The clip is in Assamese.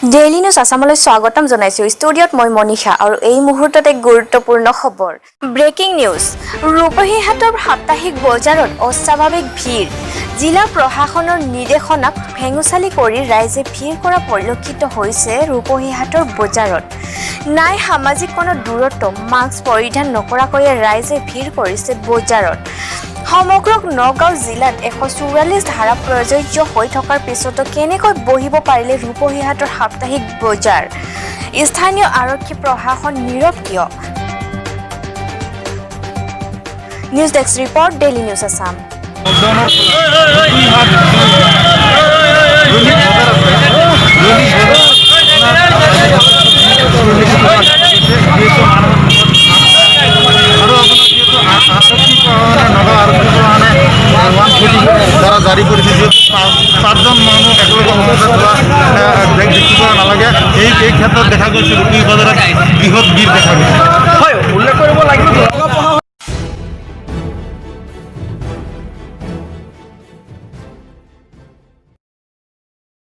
ডেইলি নিউজ আসামলৈ স্বাগতম জনাইছো ষ্টুডিঅ'ত মই মনীষা আৰু এই মুহূৰ্তত এক গুৰুত্বপূৰ্ণ খবৰ ব্ৰেকিং নিউজ ৰূপহীহাটৰ সাপ্তাহিক বজাৰত অস্বাভাৱিক ভিৰ জিলা প্ৰশাসনৰ নিৰ্দেশনাক ভেঙুচালি কৰি ৰাইজে ভিৰ কৰা পৰিলক্ষিত হৈছে ৰূপহীহাটৰ বজাৰত নাই সামাজিক কোনো দূৰত্ব মাস্ক পৰিধান নকৰাকৈ ৰাইজে ভিৰ কৰিছে বজাৰত সমগ্ৰ নগাঁও জিলাত 144 ধাৰা প্ৰযোজ্য হৈ থকাৰ পিছতো কেনেকৈ বহিব পাৰিলে ৰূপহীহাটৰ সাপ্তাহিক বজাৰ স্থানীয় আৰক্ষী প্ৰশাসন নীৰৱ কিয় news desk report daily news Assam দ্বাৰা জাৰি কৰিছে যে 5জন মানুহ একেলগে দেখি পোৱা নালাগে এই ক্ষেত্ৰত দেখা গৈছে ৰূপহী বজাৰত বৃহৎ ভিৰ দেখা গৈছে হয় উল্লেখ কৰিব লাগিব